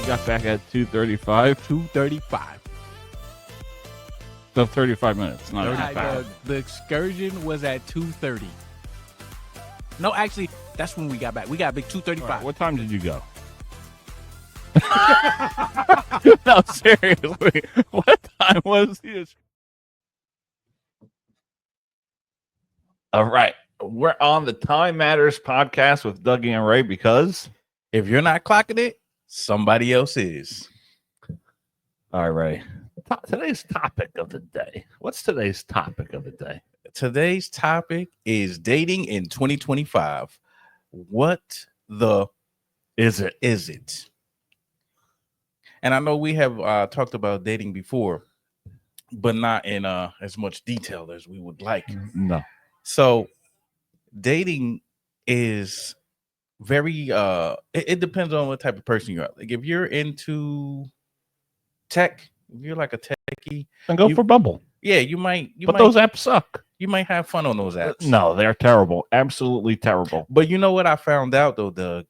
We got back at 2:35. 2:35. So 35 minutes. Not an hour. The excursion was at 2:30. No, actually, that's when we got back. We got back 2:35. Right, what time did you go? No, seriously. What time was this? All right. We're on the Time Matters podcast with Dougie and Ray because If you're not clocking it, somebody else is. all right. Today's topic of the day. What's today's topic of the day? Today's topic is dating in 2025. What the Is it? is it? And I know we have talked about dating before, but not in as much detail as we would like. No. So dating is very it depends on what type of person you are. Like if you're into tech, if you're like a techie, And go for Bumble. yeah, you might But those apps suck. you might have fun on those apps. No, they're terrible. Absolutely terrible. But you know what I found out though, Doug,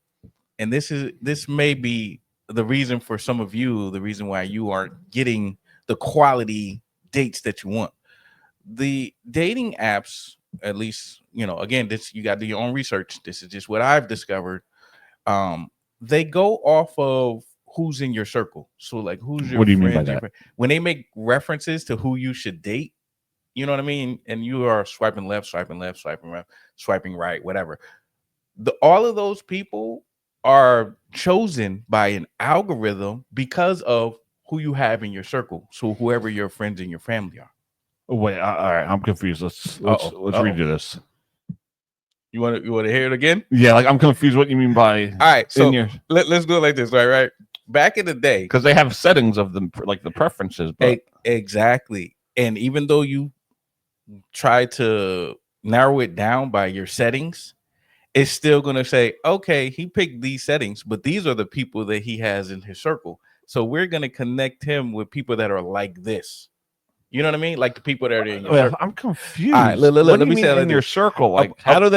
and this may be the reason for some of you, the reason why you aren't getting the quality dates that you want. The dating apps, at least, you know, again, this you got to do your own research. This is just what I've discovered. They go off of who's in your circle. So like who's your What do you mean by friends, that? when they make references to who you should date, you know what I mean? And you are swiping left, swiping left, swiping right, swiping right, whatever. All of those people are chosen by an algorithm because of who you have in your circle. So whoever your friends and your family are. Oh, wait, all right. I'm confused. Let's redo this. You want to hear it again? Yeah, like I'm confused what you mean by All right, so in your, let's do it like this, right? Back in the day, because they have settings of them, like the preferences. But exactly. And even though you try to narrow it down by your settings, it's still going to say, okay, he picked these settings, but these are the people that he has in his circle. So we're going to connect him with people that are like this. You know what I mean? Like the people that are in your circle. I'm confused. All right, what let do you me mean say it like in your this. circle? Like, how does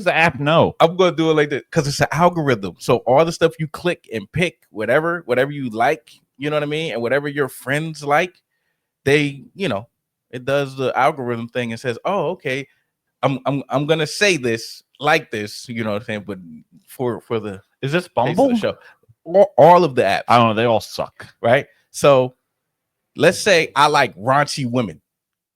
the app know? I'm going to do it like this because it's an algorithm. So all the stuff you click and pick, whatever you like, you know what I mean? And whatever your friends like, they, you know, it does the algorithm thing and says, oh, okay, I'm gonna say this like this, you know what I'm saying? But for the Is this taste of Bumble? the show, all of the apps, I don't know. They all suck. right? So let's say I like raunchy women,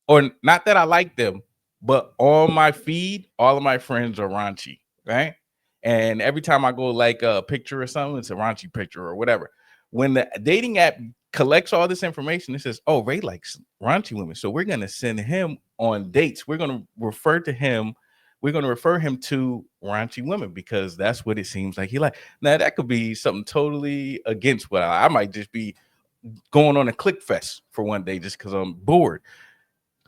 or not that I like them, but on my feed, all of my friends are raunchy, right? And every time I go like a picture or something, it's a raunchy picture or whatever. When the dating app collects all this information, it says, oh, Ray likes raunchy women. So we're going to send him on dates. We're going to refer to him. We're going to refer him to raunchy women because that's what it seems like he like. Now, that could be something totally against what I might just be going on a click fest for one day just because I'm bored.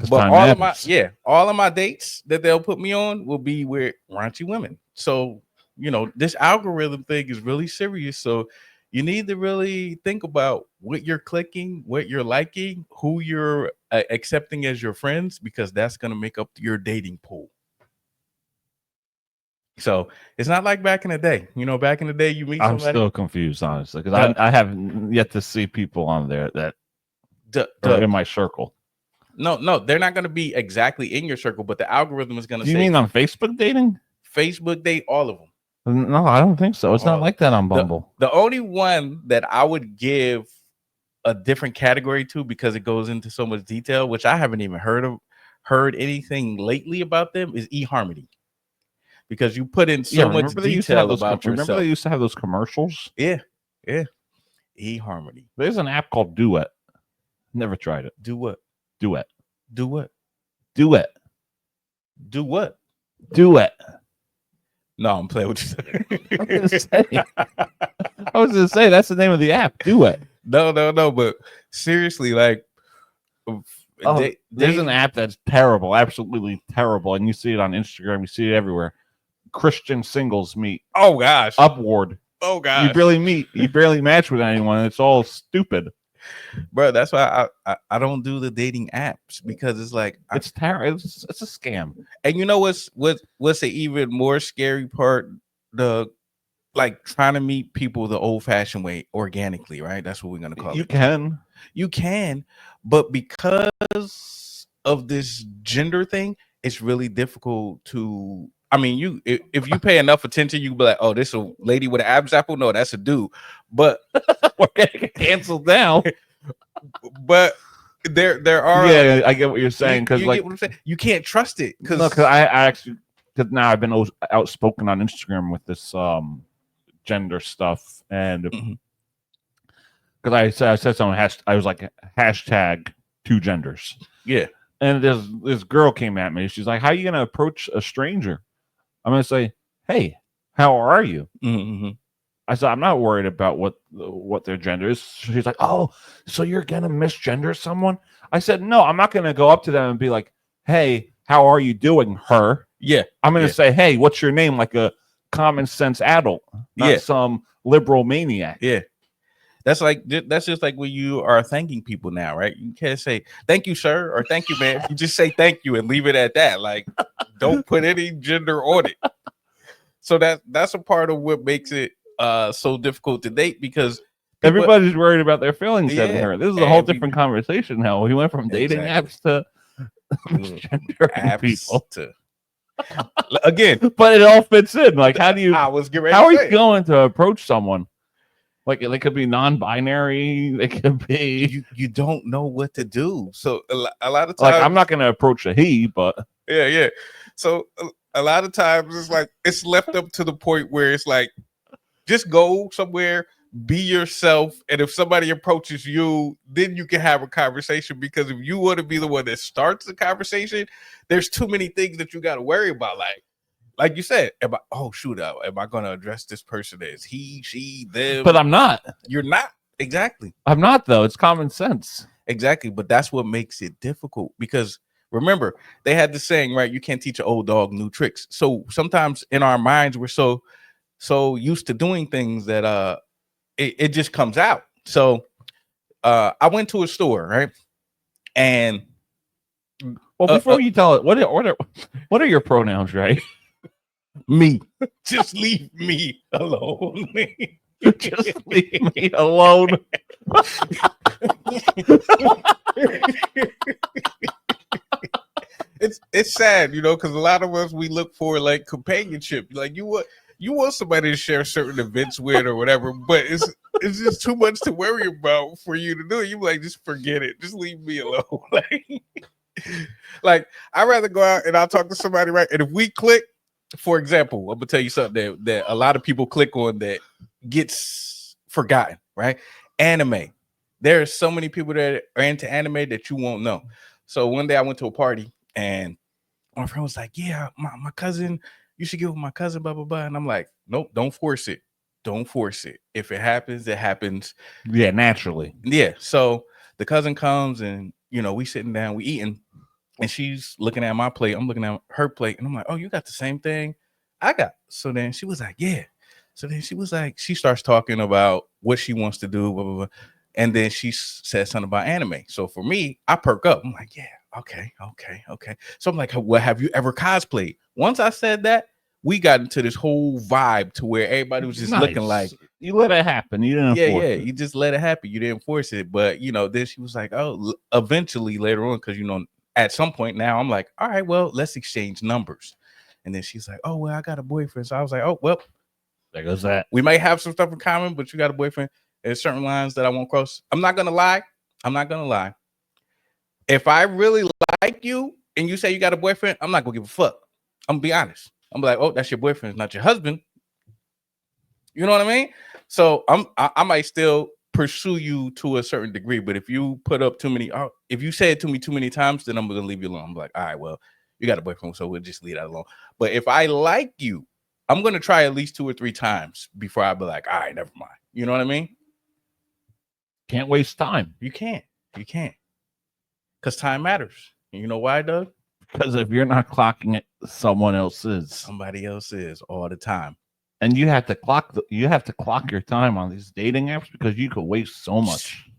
But all of my dates that they'll put me on will be with raunchy women. So, you know, this algorithm thing is really serious. So you need to really think about what you're clicking, what you're liking, who you're accepting as your friends, because that's going to make up your dating pool. So it's not like back in the day. You know, back in the day, you meet I'm somebody. still confused, honestly, because I have yet to see people on there that are in my circle. No, they're not going to be exactly in your circle, but the algorithm is going to say. Do you mean on Facebook dating? Facebook date, all of them. No, I don't think so. It's not like that on Bumble. The only one that I would give a different category to because it goes into so much detail, which I haven't even heard anything lately about them, is eHarmony. Because you put in so much detail about yourself. Remember they used to have those commercials? Yeah. eHarmony. There's an app called Duet. Never tried it. Do what? Duet. Do what? Duet. Do what? Duet. No, I'm playing with you. I was gonna say that's the name of the app. Duet. No. But seriously, like, there's an app that's terrible, absolutely terrible, and you see it on Instagram. You see it everywhere. Christian singles meet. Oh gosh. Upward. Oh gosh. You barely meet. You barely match with anyone. It's all stupid. Bro, that's why I don't do the dating apps because it's like it's terrible. It's a scam. And you know what's the even more scary part? like trying to meet people the old-fashioned way, organically, right? That's what we're gonna call You it. You can, but because of this gender thing, it's really difficult to. I mean, if you pay enough attention, you be like, "Oh, this a lady with an abs apple." No, that's a dude. But we're gonna get canceled now. But there are. Yeah, I get what you're saying, because you like get what I'm saying. You can't trust it because no, because I actually, because now I've been outspoken on Instagram with this gender stuff, and Mhm. because I said something, I was like hashtag two genders. Yeah. And this girl came at me. She's like, "How are you gonna approach a stranger?" I'm gonna say, "Hey, how are you?" Mm-hmm. I said, "I'm not worried about what their gender is." She's like, "Oh, so you're gonna misgender someone?" I said, "No, I'm not gonna go up to them and be like, 'Hey, how are you doing, her?'" Yeah. I'm gonna say, "Hey, what's your name?" Like a common sense adult, not some liberal maniac. Yeah. That's just like when you are thanking people now, right? You can't say thank you, sir, or thank you, man. You just say thank you and leave it at that. Like, don't put any gender on it. So that's a part of what makes it so difficult to date, because everybody's worried about their feelings getting hurt. This is a whole different conversation now. We went from dating apps to gendering people. Again, but it all fits in. Like, how are you going to approach someone? Like, they could be non-binary. They could be. You don't know what to do. So a lot of times, like, I'm not going to approach a he, but yeah. So a lot of times it's like it's left up to the point where it's like, just go somewhere, be yourself, and if somebody approaches you, then you can have a conversation. Because if you want to be the one that starts the conversation, there's too many things that you got to worry about. Like you said, am I going to address this person as he, she, them? But I'm not. You're not. Exactly. I'm not, though. It's common sense. Exactly. But that's what makes it difficult, because remember, they had the saying, right? You can't teach an old dog new tricks. So sometimes in our minds, we're so used to doing things that it just comes out. So I went to a store, right? And well, before you tell it, what are your pronouns, right? Me. Just leave me alone. Just leave me alone. It's sad, because a lot of us, we look for like companionship. Like you want somebody to share certain events with or whatever, but it's just too much to worry about for you to do it. You like, just forget it. Just leave me alone. Like I'd rather go out and I'll talk to somebody, right? And if we click, for example, I'm gonna tell you something that a lot of people click on that gets forgotten, right? Anime. There are so many people that are into anime that you won't know. So one day I went to a party and my friend was like, "Yeah, my cousin, you should get with my cousin, blah blah blah." And I'm like, "Nope, don't force it. Don't force it. If it happens, it happens. Yeah, naturally." Yeah. So the cousin comes and we sitting down, we eating. And she's looking at my plate. I'm looking at her plate. And I'm like, "Oh, you got the same thing I got." So then she was like, "Yeah." So then she was like, she starts talking about what she wants to do, blah, blah, blah. And then she said something about anime. So for me, I perk up. I'm like, "Yeah, okay. So I'm like, "Well, have you ever cosplayed?" Once I said that, we got into this whole vibe to where everybody was just looking like, you let it happen. You didn't force it. You just let it happen. You didn't force it. But then she was like, "Oh," eventually later on, because at some point now, I'm like, "All right, well, let's exchange numbers." And then she's like, "Oh, well, I got a boyfriend." So I was like, "Oh, well, there goes that. We might have some stuff in common, but you got a boyfriend. There's certain lines that I won't cross." I'm not gonna lie. If I really like you and you say you got a boyfriend, I'm not gonna give a fuck. I'm gonna be honest. I'm like, "Oh, that's your boyfriend, it's not your husband." You know what I mean? So I might still pursue you to a certain degree, but if you put up if you say it to me too many times, then I'm gonna leave you alone. I'm like, "All right, well, you got a boyfriend, so we'll just leave that alone." But if I like you, I'm gonna try at least 2 or 3 times before I be like, "All right, never mind." You know what I mean? Can't waste time. You can't, because time matters. And you know why, Doug? Because if you're not clocking it, somebody else is all the time. And you have to clock your time on these dating apps, because you could waste so much.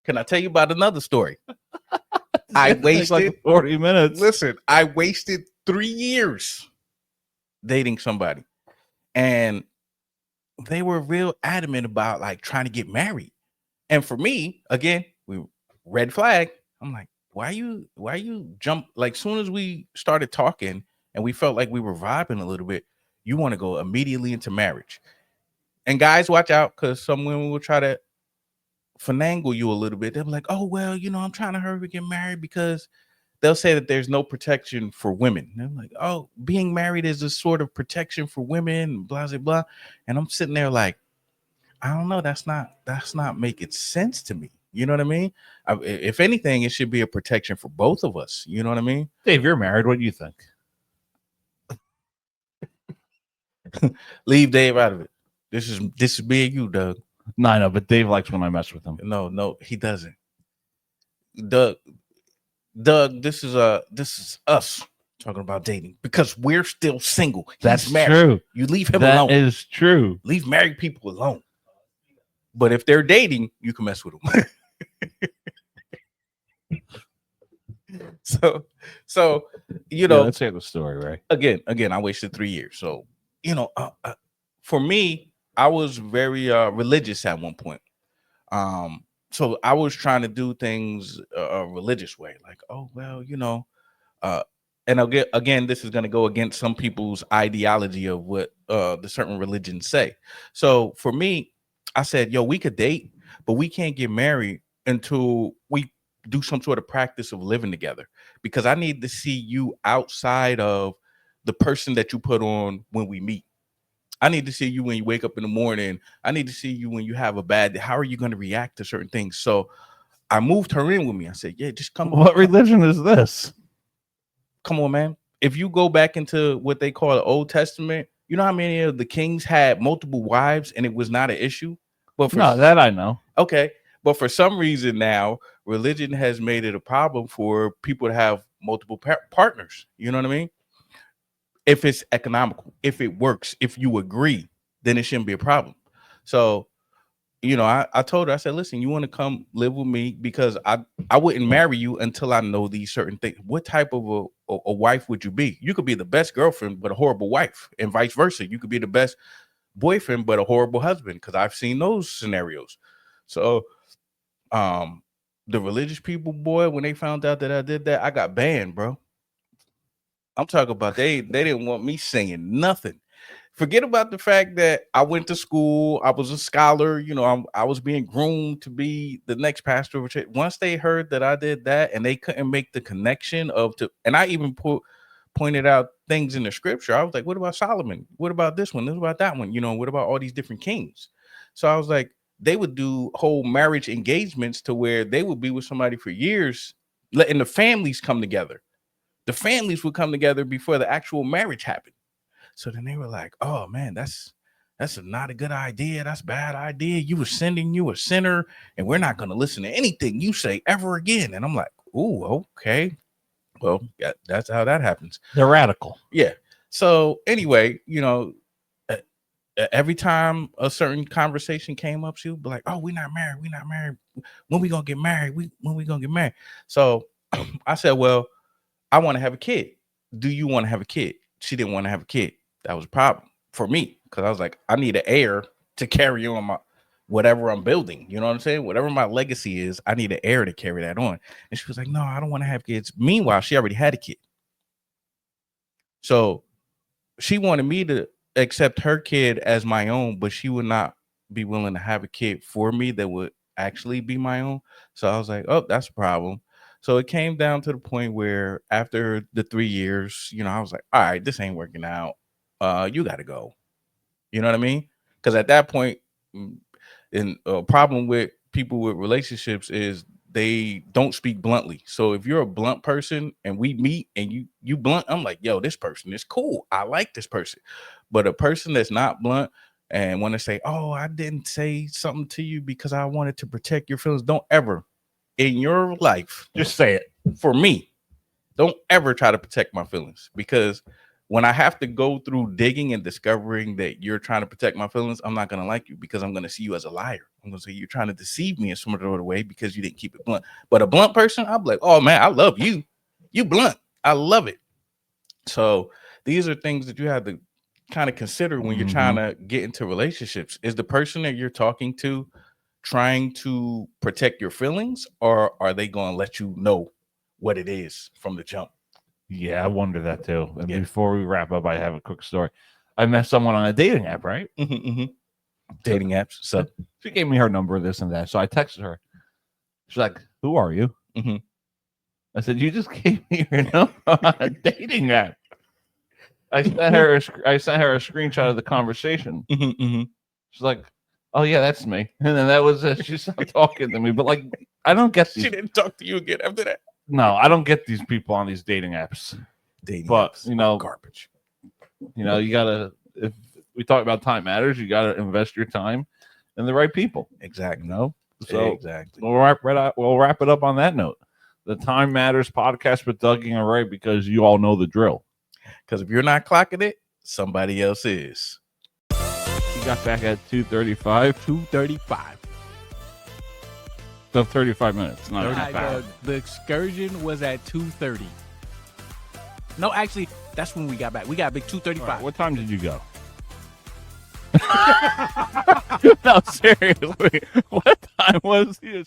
Can I tell you about another story? I wasted like 40 minutes. Listen, I wasted 3 years dating somebody. and they were real adamant about like trying to get married. And for me, again, we red flag. I'm like, why you jump like soon as we started talking and we felt like we were vibing a little bit, you want to go immediately into marriage. And guys, watch out, because some women will try to finagle you a little bit. They'll be like, oh, well, I'm trying to hurry to get married, because they'll say that there's no protection for women. And I'm like, oh, being married is a sort of protection for women, blah, blah, blah. And I'm sitting there like, I don't know. That's not making sense to me. You know what I mean? If anything, it should be a protection for both of us. You know what I mean? Dave, you're married. What do you think? Leave Dave out of it. This is me and you, Doug. No, I know, but Dave likes when I mess with him. No, he doesn't. Doug, this is us talking about dating, because we're still single. That's married. true. You leave him alone. That is true. Leave married people alone. But if they're dating, you can mess with them. so let's hear the story, right? Again, I wasted 3 years. So for me, I was very religious at one point. So I was trying to do things a religious way, like, oh well, and again, this is going to go against some people's ideology of what the certain religions say. So for me, I said, yo, we could date, but we can't get married until we do some sort of practice of living together, because I need to see you outside of the person that you put on when we meet. I need to see you when you wake up in the morning. I need to see you when you have a bad day. How are you going to react to certain things? So I moved her in with me. I said, yeah, just come. What religion is this? Come on, man. If you go back into what they call the Old Testament, you know how many of the kings had multiple wives and it was not an issue? But No, that I know. Okay. But for some reason now, religion has made it a problem for people to have multiple partners. You know what I mean? If it's economical, if it works, if you agree, then it shouldn't be a problem. So, I told her, I said, listen, you want to come live with me, because I wouldn't marry you until I know these certain things. What type of a wife would you be? You could be the best girlfriend, but a horrible wife, and vice versa. You could be the best boyfriend, but a horrible husband, because I've seen those scenarios. So, the religious people, boy, when they found out that I did that, I got banned, bro. I'm talking about they didn't want me saying nothing. Forget about the fact that I went to school, I was a scholar, I was being groomed to be the next pastor of a church. Once they heard that I did that, and they couldn't make the connection and I even pointed out things in the scripture. I was like, what about Solomon? What about this one? What about that one? What about all these different kings? So I was like, they would do whole marriage engagements to where they would be with somebody for years, letting the families come together. The families would come together before the actual marriage happened. So then they were like, oh man, that's not a good idea. That's a bad idea. You were sending you a sinner, and we're not going to listen to anything you say ever again. And I'm like, ooh, okay. Well, that's how that happens. They're radical. Yeah. So anyway, every time a certain conversation came up, she would be like, oh, we're not married. We're not married. When we going to get married? When we going to get married? So I said, well, I want to have a kid. Do you want to have a kid? She didn't want to have a kid. That was a problem for me, because I was like, I need an heir to carry on my whatever I'm building. You know what I'm saying? Whatever my legacy is, I need an heir to carry that on. And she was like, no, I don't want to have kids. Meanwhile, she already had a kid. So she wanted me to accept her kid as my own, but she would not be willing to have a kid for me that would actually be my own. So I was like, oh, that's a problem. So it came down to the point where after the 3 years, I was like, all right, this ain't working out. You got to go. You know what I mean? Because at that point, and a problem with people with relationships is they don't speak bluntly. So if you're a blunt person and we meet and you blunt, I'm like, yo, this person is cool. I like this person. But a person that's not blunt and want to say, oh, I didn't say something to you because I wanted to protect your feelings. Don't ever in your life, just say it. For me, don't ever try to protect my feelings, because when I have to go through digging and discovering that you're trying to protect my feelings, I'm not going to like you, because I'm going to see you as a liar. I'm going to say you're trying to deceive me in some other way because you didn't keep it blunt. But a blunt person, I'm like, oh man, I love you. You blunt. I love it. So these are things that you have to kind of consider when you're trying to get into relationships. Is the person that you're talking to trying to protect your feelings, or are they going to let you know what it is from the jump? Yeah, I wonder that too. And before we wrap up, I have a quick story. I met someone on a dating app, right? Dating apps. So she gave me her number, this and that. So I texted her. She's like, "Who are you?" I said, "You just gave me your number on a dating app." I sent her a screenshot of the conversation. She's like, "Oh yeah, that's me." And then that was it. She stopped talking to me. But like, I don't get these. She didn't talk to you again after that. No, I don't get these people on these dating apps. Apps, you know, garbage. You know, you gotta. If we talk about time matters, you gotta invest your time in the right people. Exactly. You know. So exactly. We'll wrap it up on that note. The Time Matters podcast with Dougie and Ray, because you all know the drill. Because if you're not clocking it, somebody else is. You got back at 2:35. 2:35. So 35 minutes. Not the excursion was at 2:30. No, actually, that's when we got back. We got back 2:35. Right, what time did you go? No, seriously. What time was the